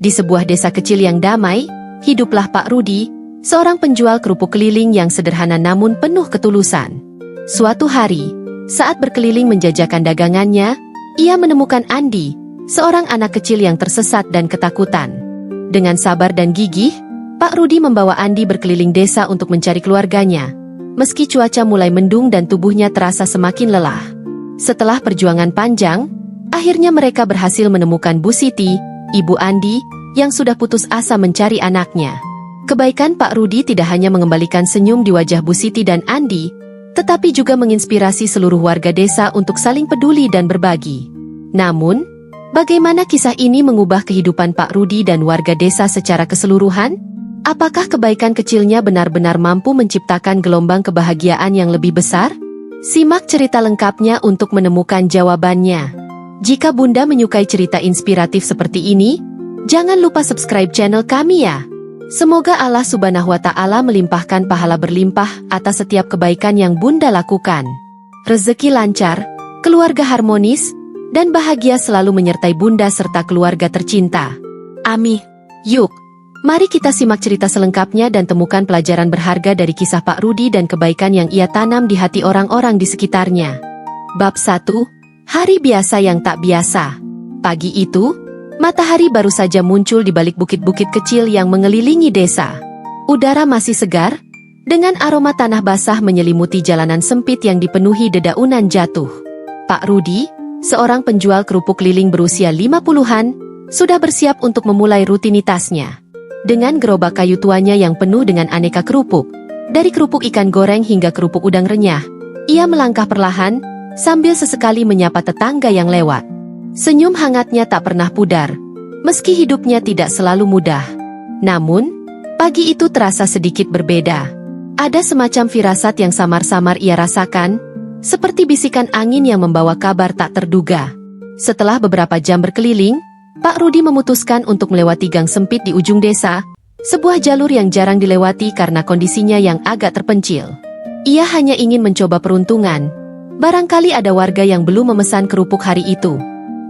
Di sebuah desa kecil yang damai, hiduplah Pak Rudi, seorang penjual kerupuk keliling yang sederhana namun penuh ketulusan. Suatu hari, saat berkeliling menjajakan dagangannya, ia menemukan Andi, seorang anak kecil yang tersesat dan ketakutan. Dengan sabar dan gigih, Pak Rudi membawa Andi berkeliling desa untuk mencari keluarganya. Meski cuaca mulai mendung dan tubuhnya terasa semakin lelah. Setelah perjuangan panjang, akhirnya mereka berhasil menemukan Bu Siti, ibu Andi, yang sudah putus asa mencari anaknya. Kebaikan Pak Rudi tidak hanya mengembalikan senyum di wajah Bu Siti dan Andi, tetapi juga menginspirasi seluruh warga desa untuk saling peduli dan berbagi. Namun, bagaimana kisah ini mengubah kehidupan Pak Rudi dan warga desa secara keseluruhan? Apakah kebaikan kecilnya benar-benar mampu menciptakan gelombang kebahagiaan yang lebih besar? Simak cerita lengkapnya untuk menemukan jawabannya. Jika Bunda menyukai cerita inspiratif seperti ini, jangan lupa subscribe channel kami ya. Semoga Allah Subhanahu wa Ta'ala melimpahkan pahala berlimpah atas setiap kebaikan yang Bunda lakukan. Rezeki lancar, keluarga harmonis, dan bahagia selalu menyertai Bunda serta keluarga tercinta. Amin. Yuk, mari kita simak cerita selengkapnya dan temukan pelajaran berharga dari kisah Pak Rudi dan kebaikan yang ia tanam di hati orang-orang di sekitarnya. Bab 1. Hari biasa yang tak biasa. Pagi itu, matahari baru saja muncul di balik bukit-bukit kecil yang mengelilingi desa. Udara masih segar, dengan aroma tanah basah menyelimuti jalanan sempit yang dipenuhi dedaunan jatuh. Pak Rudi, seorang penjual kerupuk keliling berusia 50-an, sudah bersiap untuk memulai rutinitasnya. Dengan gerobak kayu tuanya yang penuh dengan aneka kerupuk, dari kerupuk ikan goreng hingga kerupuk udang renyah, ia melangkah perlahan, sambil sesekali menyapa tetangga yang lewat. Senyum hangatnya tak pernah pudar, meski hidupnya tidak selalu mudah. Namun, pagi itu terasa sedikit berbeda. Ada semacam firasat yang samar-samar ia rasakan, seperti bisikan angin yang membawa kabar tak terduga. Setelah beberapa jam berkeliling, Pak Rudi memutuskan untuk melewati gang sempit di ujung desa, sebuah jalur yang jarang dilewati karena kondisinya yang agak terpencil. Ia hanya ingin mencoba peruntungan, barangkali ada warga yang belum memesan kerupuk hari itu.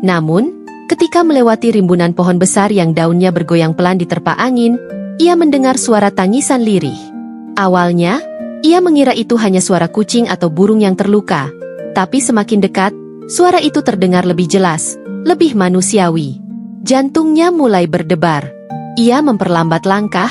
Namun, ketika melewati rimbunan pohon besar yang daunnya bergoyang pelan diterpa angin, ia mendengar suara tangisan lirih. Awalnya, ia mengira itu hanya suara kucing atau burung yang terluka, tapi semakin dekat, suara itu terdengar lebih jelas, lebih manusiawi. Jantungnya mulai berdebar. Ia memperlambat langkah,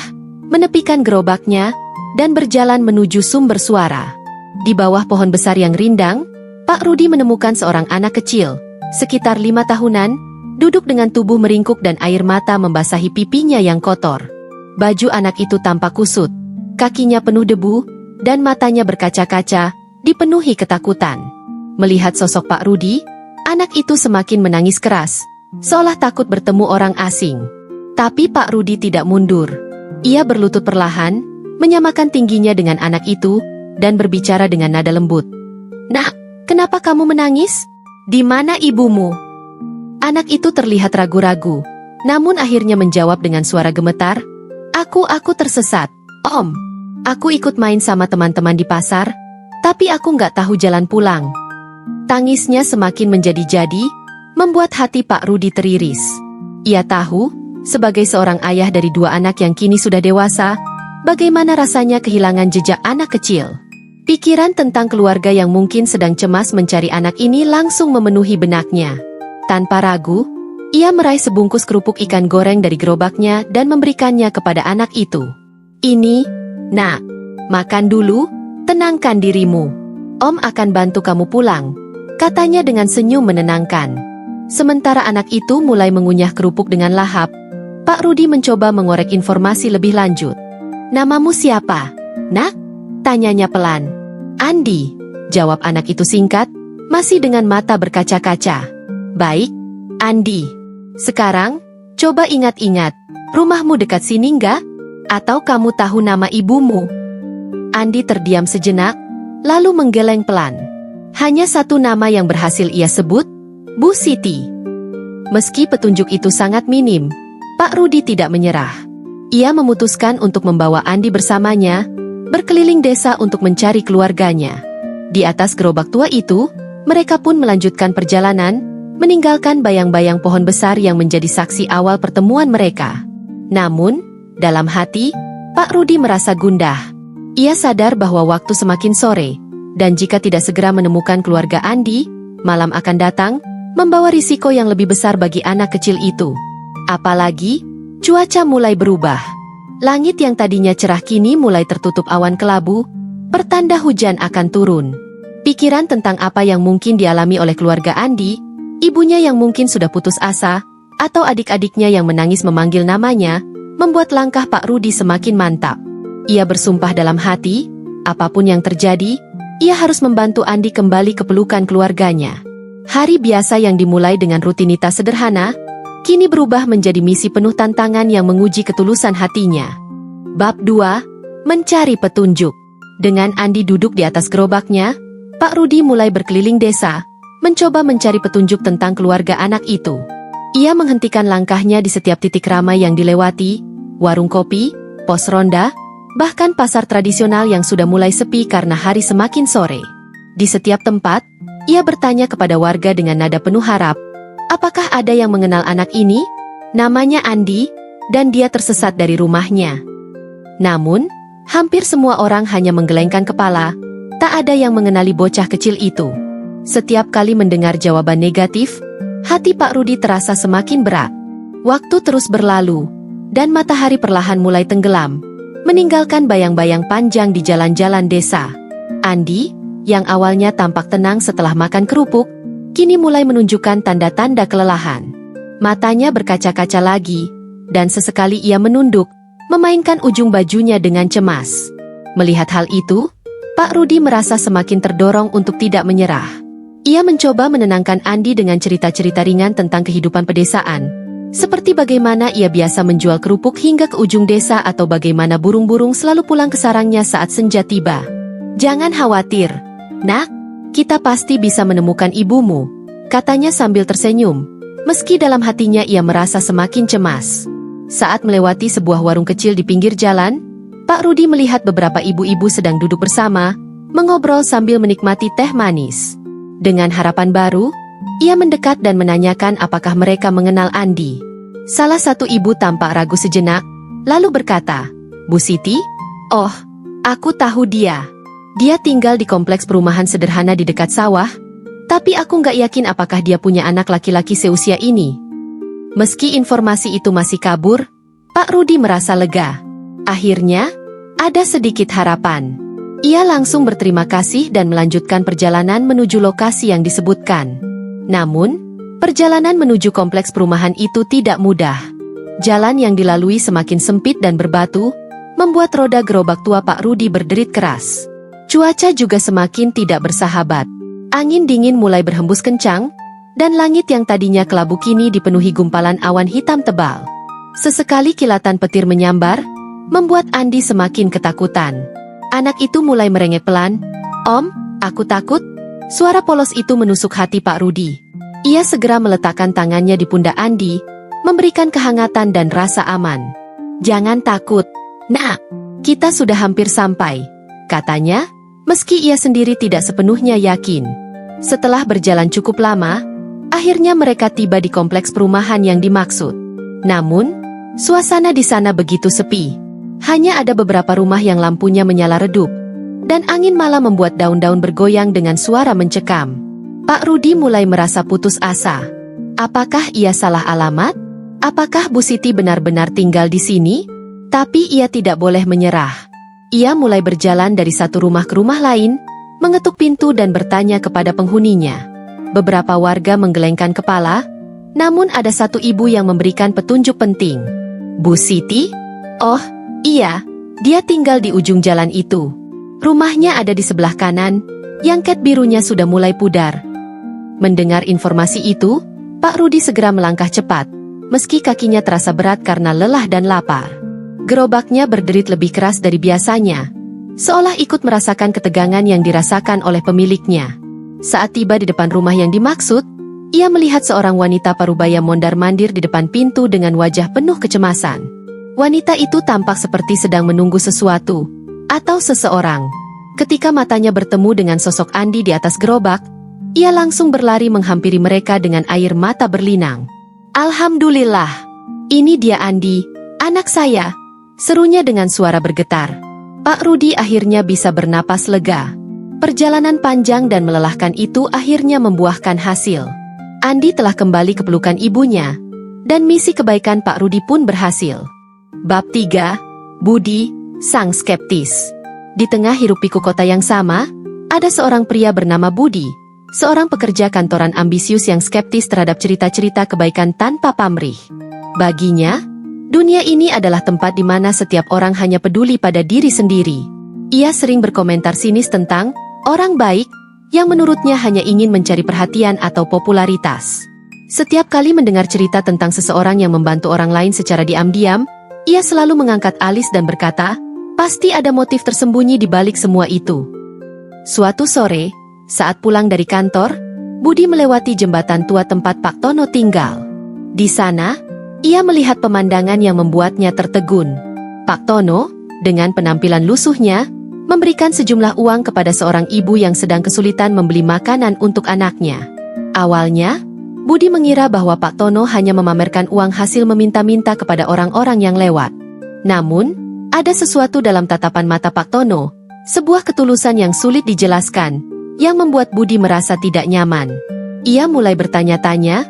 menepikan gerobaknya, dan berjalan menuju sumber suara. Di bawah pohon besar yang rindang, Pak Rudi menemukan seorang anak kecil, sekitar 5 tahunan, duduk dengan tubuh meringkuk dan air mata membasahi pipinya yang kotor. Baju anak itu tampak kusut, kakinya penuh debu, dan matanya berkaca-kaca, dipenuhi ketakutan. Melihat sosok Pak Rudi, anak itu semakin menangis keras, seolah takut bertemu orang asing. Tapi Pak Rudi tidak mundur. Ia berlutut perlahan, menyamakan tingginya dengan anak itu, dan berbicara dengan nada lembut. "Nak, kenapa kamu menangis? Di mana ibumu?" Anak itu terlihat ragu-ragu, namun akhirnya menjawab dengan suara gemetar, Aku tersesat, Om. Aku ikut main sama teman-teman di pasar, tapi aku nggak tahu jalan pulang." Tangisnya semakin menjadi-jadi, membuat hati Pak Rudi teriris. Ia tahu, sebagai seorang ayah dari 2 anak yang kini sudah dewasa, bagaimana rasanya kehilangan jejak anak kecil. Pikiran tentang keluarga yang mungkin sedang cemas mencari anak ini langsung memenuhi benaknya. Tanpa ragu, ia meraih sebungkus kerupuk ikan goreng dari gerobaknya dan memberikannya kepada anak itu. "Ini, Nak, makan dulu, tenangkan dirimu. Om akan bantu kamu pulang," katanya dengan senyum menenangkan. Sementara anak itu mulai mengunyah kerupuk dengan lahap, Pak Rudi mencoba mengorek informasi lebih lanjut. "Namamu siapa, Nak?" tanyanya pelan. "Andi," jawab anak itu singkat, masih dengan mata berkaca-kaca. "Baik, Andi. Sekarang, coba ingat-ingat, rumahmu dekat sini nggak? Atau kamu tahu nama ibumu?" Andi terdiam sejenak, lalu menggeleng pelan. Hanya satu nama yang berhasil ia sebut, Bu Siti. Meski petunjuk itu sangat minim, Pak Rudi tidak menyerah. Ia memutuskan untuk membawa Andi bersamanya, berkeliling desa untuk mencari keluarganya. Di atas gerobak tua itu, mereka pun melanjutkan perjalanan, meninggalkan bayang-bayang pohon besar yang menjadi saksi awal pertemuan mereka. Namun, dalam hati, Pak Rudi merasa gundah. Ia sadar bahwa waktu semakin sore, dan jika tidak segera menemukan keluarga Andi, malam akan datang, membawa risiko yang lebih besar bagi anak kecil itu. Apalagi, cuaca mulai berubah. Langit yang tadinya cerah kini mulai tertutup awan kelabu, pertanda hujan akan turun. Pikiran tentang apa yang mungkin dialami oleh keluarga Andi, ibunya yang mungkin sudah putus asa, atau adik-adiknya yang menangis memanggil namanya, membuat langkah Pak Rudi semakin mantap. Ia bersumpah dalam hati, apapun yang terjadi, ia harus membantu Andi kembali ke pelukan keluarganya. Hari biasa yang dimulai dengan rutinitas sederhana, kini berubah menjadi misi penuh tantangan yang menguji ketulusan hatinya. Bab 2, Mencari Petunjuk. Dengan Andi duduk di atas gerobaknya, Pak Rudi mulai berkeliling desa, mencoba mencari petunjuk tentang keluarga anak itu. Ia menghentikan langkahnya di setiap titik ramai yang dilewati, warung kopi, pos ronda, bahkan pasar tradisional yang sudah mulai sepi karena hari semakin sore. Di setiap tempat, ia bertanya kepada warga dengan nada penuh harap, apakah ada yang mengenal anak ini? Namanya Andi, dan dia tersesat dari rumahnya. Namun, hampir semua orang hanya menggelengkan kepala, tak ada yang mengenali bocah kecil itu. Setiap kali mendengar jawaban negatif, hati Pak Rudi terasa semakin berat. Waktu terus berlalu, dan matahari perlahan mulai tenggelam, meninggalkan bayang-bayang panjang di jalan-jalan desa. Andi, yang awalnya tampak tenang setelah makan kerupuk, kini mulai menunjukkan tanda-tanda kelelahan. Matanya berkaca-kaca lagi, dan sesekali ia menunduk, memainkan ujung bajunya dengan cemas. Melihat hal itu, Pak Rudi merasa semakin terdorong untuk tidak menyerah. Ia mencoba menenangkan Andi dengan cerita-cerita ringan tentang kehidupan pedesaan, seperti bagaimana ia biasa menjual kerupuk hingga ke ujung desa atau bagaimana burung-burung selalu pulang ke sarangnya saat senja tiba. "Jangan khawatir, Nak, kita pasti bisa menemukan ibumu," katanya sambil tersenyum, meski dalam hatinya ia merasa semakin cemas. Saat melewati sebuah warung kecil di pinggir jalan, Pak Rudi melihat beberapa ibu-ibu sedang duduk bersama, mengobrol sambil menikmati teh manis. Dengan harapan baru, ia mendekat dan menanyakan apakah mereka mengenal Andi. Salah satu ibu tampak ragu sejenak, lalu berkata, "Bu Siti? Oh, aku tahu dia. Dia tinggal di kompleks perumahan sederhana di dekat sawah, tapi aku nggak yakin apakah dia punya anak laki-laki seusia ini." Meski informasi itu masih kabur, Pak Rudi merasa lega. Akhirnya, ada sedikit harapan. Ia langsung berterima kasih dan melanjutkan perjalanan menuju lokasi yang disebutkan. Namun, perjalanan menuju kompleks perumahan itu tidak mudah. Jalan yang dilalui semakin sempit dan berbatu, membuat roda gerobak tua Pak Rudi berderit keras. Cuaca juga semakin tidak bersahabat. Angin dingin mulai berhembus kencang, dan langit yang tadinya kelabu kini dipenuhi gumpalan awan hitam tebal. Sesekali kilatan petir menyambar, membuat Andi semakin ketakutan. Anak itu mulai merengek pelan. "Om, aku takut." Suara polos itu menusuk hati Pak Rudi. Ia segera meletakkan tangannya di pundak Andi, memberikan kehangatan dan rasa aman. "Jangan takut, Nak. Kita sudah hampir sampai," katanya, meski ia sendiri tidak sepenuhnya yakin. Setelah berjalan cukup lama, akhirnya mereka tiba di kompleks perumahan yang dimaksud. Namun, suasana di sana begitu sepi. Hanya ada beberapa rumah yang lampunya menyala redup, dan angin malam membuat daun-daun bergoyang dengan suara mencekam. Pak Rudi mulai merasa putus asa. Apakah ia salah alamat? Apakah Bu Siti benar-benar tinggal di sini? Tapi ia tidak boleh menyerah. Ia mulai berjalan dari satu rumah ke rumah lain, mengetuk pintu dan bertanya kepada penghuninya. Beberapa warga menggelengkan kepala, namun ada satu ibu yang memberikan petunjuk penting. "Bu Siti? Oh, iya, dia tinggal di ujung jalan itu. Rumahnya ada di sebelah kanan, yang cat birunya sudah mulai pudar." Mendengar informasi itu, Pak Rudi segera melangkah cepat, meski kakinya terasa berat karena lelah dan lapar. Gerobaknya berderit lebih keras dari biasanya, seolah ikut merasakan ketegangan yang dirasakan oleh pemiliknya. Saat tiba di depan rumah yang dimaksud, ia melihat seorang wanita parubaya mondar-mandir di depan pintu dengan wajah penuh kecemasan. Wanita itu tampak seperti sedang menunggu sesuatu, atau seseorang. Ketika matanya bertemu dengan sosok Andi di atas gerobak, ia langsung berlari menghampiri mereka dengan air mata berlinang. "Alhamdulillah, ini dia Andi, anak saya," serunya dengan suara bergetar. Pak Rudi akhirnya bisa bernapas lega. Perjalanan panjang dan melelahkan itu akhirnya membuahkan hasil. Andi telah kembali ke pelukan ibunya, dan misi kebaikan Pak Rudi pun berhasil. Bab 3, Budi, Sang Skeptis. Di tengah hiruk-pikuk kota yang sama, ada seorang pria bernama Budi, seorang pekerja kantoran ambisius yang skeptis terhadap cerita-cerita kebaikan tanpa pamrih. Baginya, dunia ini adalah tempat di mana setiap orang hanya peduli pada diri sendiri. Ia sering berkomentar sinis tentang orang baik yang menurutnya hanya ingin mencari perhatian atau popularitas. Setiap kali mendengar cerita tentang seseorang yang membantu orang lain secara diam-diam, ia selalu mengangkat alis dan berkata, "Pasti ada motif tersembunyi di balik semua itu." Suatu sore, saat pulang dari kantor, Budi melewati jembatan tua tempat Pak Tono tinggal. Di sana, ia melihat pemandangan yang membuatnya tertegun. Pak Tono, dengan penampilan lusuhnya, memberikan sejumlah uang kepada seorang ibu yang sedang kesulitan membeli makanan untuk anaknya. Awalnya, Budi mengira bahwa Pak Tono hanya memamerkan uang hasil meminta-minta kepada orang-orang yang lewat. Namun, ada sesuatu dalam tatapan mata Pak Tono, sebuah ketulusan yang sulit dijelaskan, yang membuat Budi merasa tidak nyaman. Ia mulai bertanya-tanya,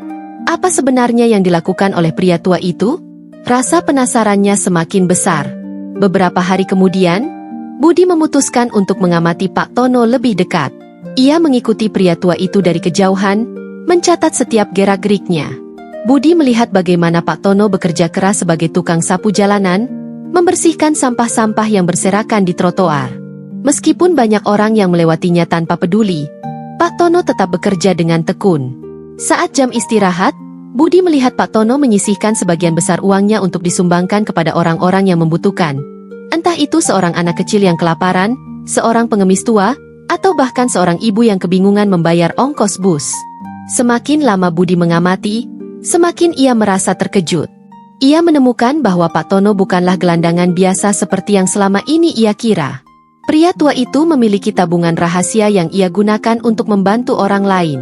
apa sebenarnya yang dilakukan oleh pria tua itu? Rasa penasarannya semakin besar. Beberapa hari kemudian, Budi memutuskan untuk mengamati Pak Tono lebih dekat. Ia mengikuti pria tua itu dari kejauhan, mencatat setiap gerak-geriknya. Budi melihat bagaimana Pak Tono bekerja keras sebagai tukang sapu jalanan, membersihkan sampah-sampah yang berserakan di trotoar. Meskipun banyak orang yang melewatinya tanpa peduli, Pak Tono tetap bekerja dengan tekun. Saat jam istirahat, Budi melihat Pak Tono menyisihkan sebagian besar uangnya untuk disumbangkan kepada orang-orang yang membutuhkan. Entah itu seorang anak kecil yang kelaparan, seorang pengemis tua, atau bahkan seorang ibu yang kebingungan membayar ongkos bus. Semakin lama Budi mengamati, semakin ia merasa terkejut. Ia menemukan bahwa Pak Tono bukanlah gelandangan biasa seperti yang selama ini ia kira. Pria tua itu memiliki tabungan rahasia yang ia gunakan untuk membantu orang lain.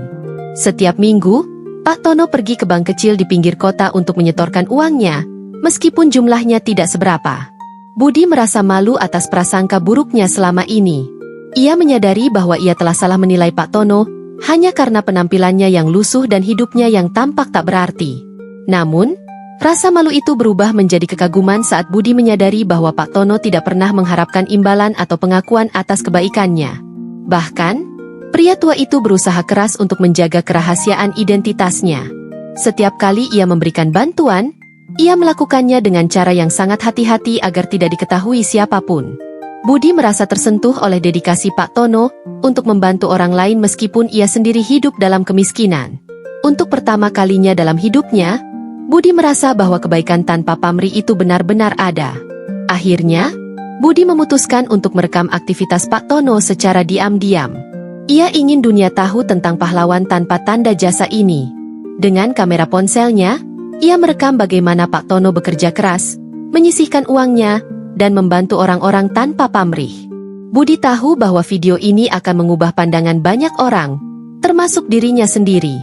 Setiap minggu, Pak Tono pergi ke bank kecil di pinggir kota untuk menyetorkan uangnya, meskipun jumlahnya tidak seberapa. Budi merasa malu atas prasangka buruknya selama ini. Ia menyadari bahwa ia telah salah menilai Pak Tono hanya karena penampilannya yang lusuh dan hidupnya yang tampak tak berarti. Namun, rasa malu itu berubah menjadi kekaguman saat Budi menyadari bahwa Pak Tono tidak pernah mengharapkan imbalan atau pengakuan atas kebaikannya. Bahkan, pria tua itu berusaha keras untuk menjaga kerahasiaan identitasnya. Setiap kali ia memberikan bantuan, ia melakukannya dengan cara yang sangat hati-hati agar tidak diketahui siapapun. Budi merasa tersentuh oleh dedikasi Pak Tono untuk membantu orang lain meskipun ia sendiri hidup dalam kemiskinan. Untuk pertama kalinya dalam hidupnya, Budi merasa bahwa kebaikan tanpa pamrih itu benar-benar ada. Akhirnya, Budi memutuskan untuk merekam aktivitas Pak Tono secara diam-diam. Ia ingin dunia tahu tentang pahlawan tanpa tanda jasa ini. Dengan kamera ponselnya, ia merekam bagaimana Pak Tono bekerja keras, menyisihkan uangnya, dan membantu orang-orang tanpa pamrih. Budi tahu bahwa video ini akan mengubah pandangan banyak orang, termasuk dirinya sendiri.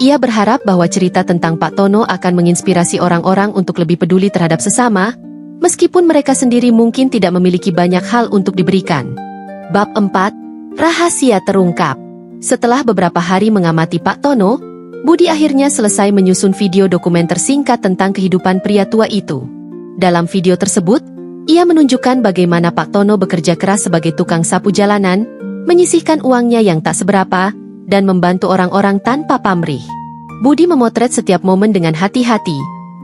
Ia berharap bahwa cerita tentang Pak Tono akan menginspirasi orang-orang untuk lebih peduli terhadap sesama, meskipun mereka sendiri mungkin tidak memiliki banyak hal untuk diberikan. Bab 4, Rahasia Terungkap. Setelah beberapa hari mengamati Pak Tono, Budi akhirnya selesai menyusun video dokumenter singkat tentang kehidupan pria tua itu. Dalam video tersebut, ia menunjukkan bagaimana Pak Tono bekerja keras sebagai tukang sapu jalanan, menyisihkan uangnya yang tak seberapa, dan membantu orang-orang tanpa pamrih. Budi memotret setiap momen dengan hati-hati,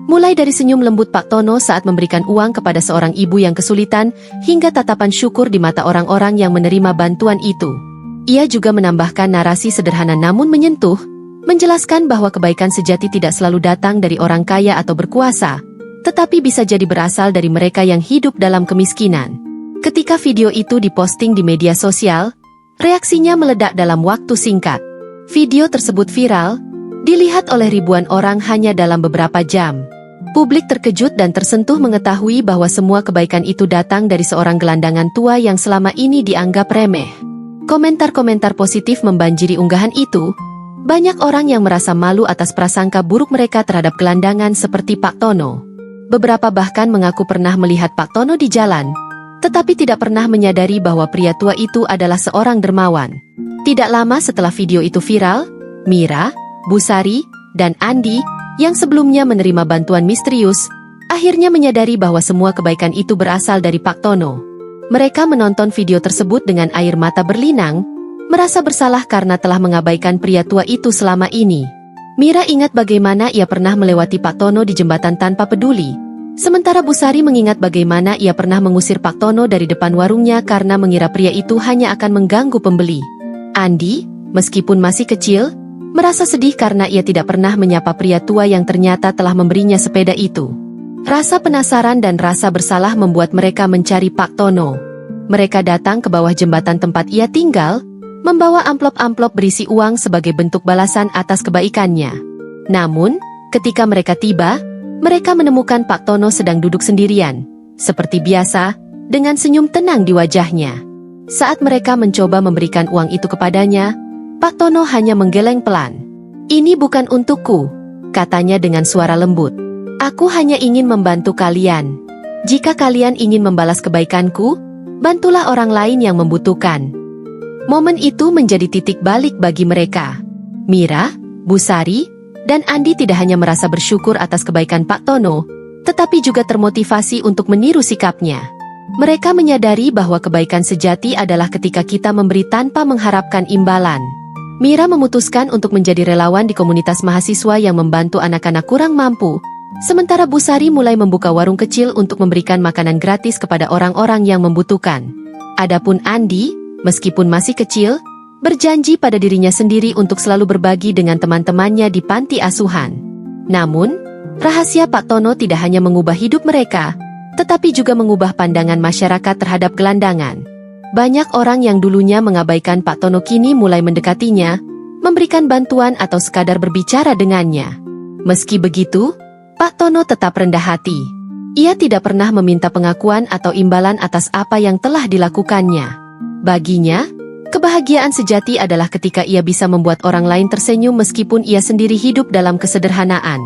mulai dari senyum lembut Pak Tono saat memberikan uang kepada seorang ibu yang kesulitan, hingga tatapan syukur di mata orang-orang yang menerima bantuan itu. Ia juga menambahkan narasi sederhana namun menyentuh, menjelaskan bahwa kebaikan sejati tidak selalu datang dari orang kaya atau berkuasa, tetapi bisa jadi berasal dari mereka yang hidup dalam kemiskinan. Ketika video itu diposting di media sosial, reaksinya meledak dalam waktu singkat. Video tersebut viral, dilihat oleh ribuan orang hanya dalam beberapa jam. Publik terkejut dan tersentuh mengetahui bahwa semua kebaikan itu datang dari seorang gelandangan tua yang selama ini dianggap remeh. Komentar-komentar positif membanjiri unggahan itu. Banyak orang yang merasa malu atas prasangka buruk mereka terhadap gelandangan seperti Pak Tono. Beberapa bahkan mengaku pernah melihat Pak Tono di jalan, tetapi tidak pernah menyadari bahwa pria tua itu adalah seorang dermawan. Tidak lama setelah video itu viral, Mira, Busari, dan Andi, yang sebelumnya menerima bantuan misterius, akhirnya menyadari bahwa semua kebaikan itu berasal dari Pak Tono. Mereka menonton video tersebut dengan air mata berlinang, merasa bersalah karena telah mengabaikan pria tua itu selama ini. Mira ingat bagaimana ia pernah melewati Pak Tono di jembatan tanpa peduli. Sementara Busari mengingat bagaimana ia pernah mengusir Pak Tono dari depan warungnya karena mengira pria itu hanya akan mengganggu pembeli. Andi, meskipun masih kecil, merasa sedih karena ia tidak pernah menyapa pria tua yang ternyata telah memberinya sepeda itu. Rasa penasaran dan rasa bersalah membuat mereka mencari Pak Tono. Mereka datang ke bawah jembatan tempat ia tinggal, membawa amplop-amplop berisi uang sebagai bentuk balasan atas kebaikannya. Namun, ketika mereka tiba, mereka menemukan Pak Tono sedang duduk sendirian, seperti biasa, dengan senyum tenang di wajahnya. Saat mereka mencoba memberikan uang itu kepadanya, Pak Tono hanya menggeleng pelan. "Ini bukan untukku," katanya dengan suara lembut. "Aku hanya ingin membantu kalian. Jika kalian ingin membalas kebaikanku, bantulah orang lain yang membutuhkan." Momen itu menjadi titik balik bagi mereka. Mira, Busari, dan Andi tidak hanya merasa bersyukur atas kebaikan Pak Tono, tetapi juga termotivasi untuk meniru sikapnya. Mereka menyadari bahwa kebaikan sejati adalah ketika kita memberi tanpa mengharapkan imbalan. Mira memutuskan untuk menjadi relawan di komunitas mahasiswa yang membantu anak-anak kurang mampu, sementara Busari mulai membuka warung kecil untuk memberikan makanan gratis kepada orang-orang yang membutuhkan. Adapun Andi, meskipun masih kecil, berjanji pada dirinya sendiri untuk selalu berbagi dengan teman-temannya di panti asuhan. Namun, rahasia Pak Tono tidak hanya mengubah hidup mereka, tetapi juga mengubah pandangan masyarakat terhadap gelandangan. Banyak orang yang dulunya mengabaikan Pak Tono kini mulai mendekatinya, memberikan bantuan atau sekadar berbicara dengannya. Meski begitu, Pak Tono tetap rendah hati. Ia tidak pernah meminta pengakuan atau imbalan atas apa yang telah dilakukannya. Baginya, kebahagiaan sejati adalah ketika ia bisa membuat orang lain tersenyum meskipun ia sendiri hidup dalam kesederhanaan.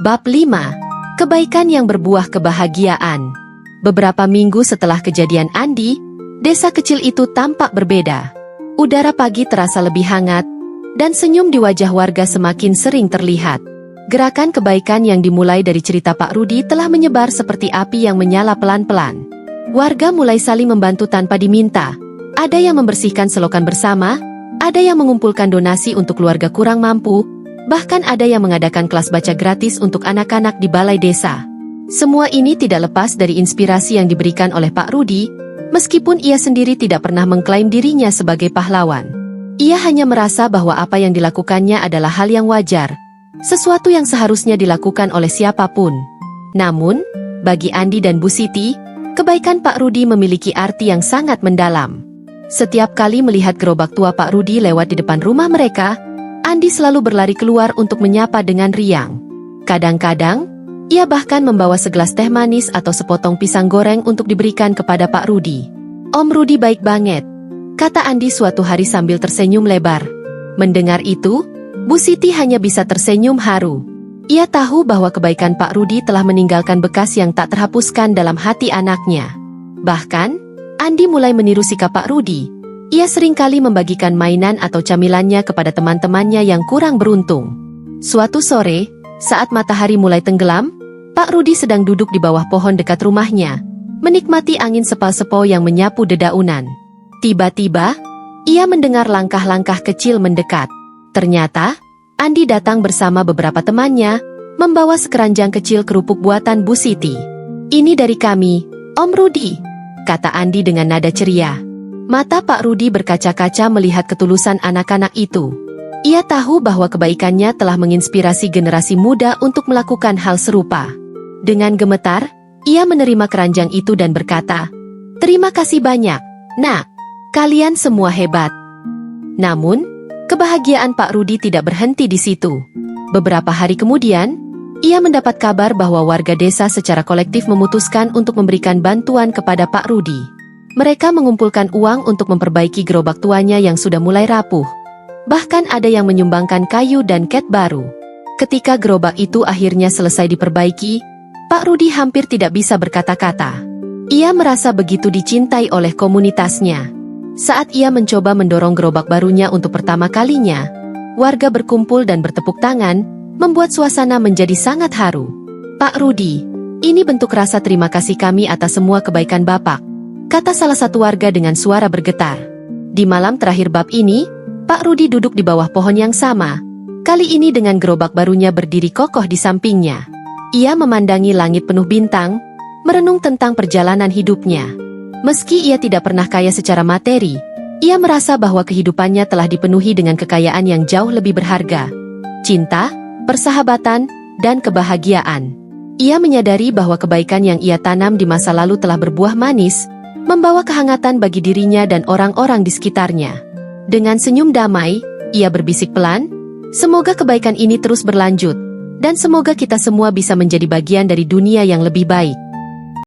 Bab 5. Kebaikan yang berbuah kebahagiaan. Beberapa minggu setelah kejadian Andi, desa kecil itu tampak berbeda. Udara pagi terasa lebih hangat, dan senyum di wajah warga semakin sering terlihat. Gerakan kebaikan yang dimulai dari cerita Pak Rudi telah menyebar seperti api yang menyala pelan-pelan. Warga mulai saling membantu tanpa diminta. Ada yang membersihkan selokan bersama, ada yang mengumpulkan donasi untuk keluarga kurang mampu, bahkan ada yang mengadakan kelas baca gratis untuk anak-anak di balai desa. Semua ini tidak lepas dari inspirasi yang diberikan oleh Pak Rudi, meskipun ia sendiri tidak pernah mengklaim dirinya sebagai pahlawan. Ia hanya merasa bahwa apa yang dilakukannya adalah hal yang wajar, sesuatu yang seharusnya dilakukan oleh siapapun. Namun, bagi Andi dan Bu Siti, kebaikan Pak Rudi memiliki arti yang sangat mendalam. Setiap kali melihat gerobak tua Pak Rudi lewat di depan rumah mereka, Andi selalu berlari keluar untuk menyapa dengan riang. Kadang-kadang, ia bahkan membawa segelas teh manis atau sepotong pisang goreng untuk diberikan kepada Pak Rudi. "Om Rudi baik banget," kata Andi suatu hari sambil tersenyum lebar. Mendengar itu, Bu Siti hanya bisa tersenyum haru. Ia tahu bahwa kebaikan Pak Rudi telah meninggalkan bekas yang tak terhapuskan dalam hati anaknya. Bahkan, Andi mulai meniru sikap Pak Rudi. Ia seringkali membagikan mainan atau camilannya kepada teman-temannya yang kurang beruntung. Suatu sore, saat matahari mulai tenggelam, Pak Rudi sedang duduk di bawah pohon dekat rumahnya, menikmati angin sepal-sepau yang menyapu dedaunan. Tiba-tiba, ia mendengar langkah-langkah kecil mendekat. Ternyata, Andi datang bersama beberapa temannya, membawa sekeranjang kecil kerupuk buatan Bu Siti. "Ini dari kami, Om Rudi," kata Andi dengan nada ceria. Mata Pak Rudi berkaca-kaca melihat ketulusan anak-anak itu. Ia tahu bahwa kebaikannya telah menginspirasi generasi muda untuk melakukan hal serupa. Dengan gemetar, ia menerima keranjang itu dan berkata, "Terima kasih banyak, Nak. Kalian semua hebat." Namun, kebahagiaan Pak Rudi tidak berhenti di situ. Beberapa hari kemudian, ia mendapat kabar bahwa warga desa secara kolektif memutuskan untuk memberikan bantuan kepada Pak Rudi. Mereka mengumpulkan uang untuk memperbaiki gerobak tuanya yang sudah mulai rapuh. Bahkan ada yang menyumbangkan kayu dan cat baru. Ketika gerobak itu akhirnya selesai diperbaiki, Pak Rudi hampir tidak bisa berkata-kata. Ia merasa begitu dicintai oleh komunitasnya. Saat ia mencoba mendorong gerobak barunya untuk pertama kalinya, warga berkumpul dan bertepuk tangan, membuat suasana menjadi sangat haru. Pak Rudi, ini bentuk rasa terima kasih kami atas semua kebaikan Bapak, kata salah satu warga dengan suara bergetar. Di malam terakhir bab ini, Pak Rudi duduk di bawah pohon yang sama, kali ini dengan gerobak barunya berdiri kokoh di sampingnya. Ia memandangi langit penuh bintang, merenung tentang perjalanan hidupnya. Meski ia tidak pernah kaya secara materi, ia merasa bahwa kehidupannya telah dipenuhi dengan kekayaan yang jauh lebih berharga. Cinta, persahabatan, dan kebahagiaan. Ia menyadari bahwa kebaikan yang ia tanam di masa lalu telah berbuah manis, membawa kehangatan bagi dirinya dan orang-orang di sekitarnya. Dengan senyum damai, ia berbisik pelan, "Semoga kebaikan ini terus berlanjut, dan semoga kita semua bisa menjadi bagian dari dunia yang lebih baik."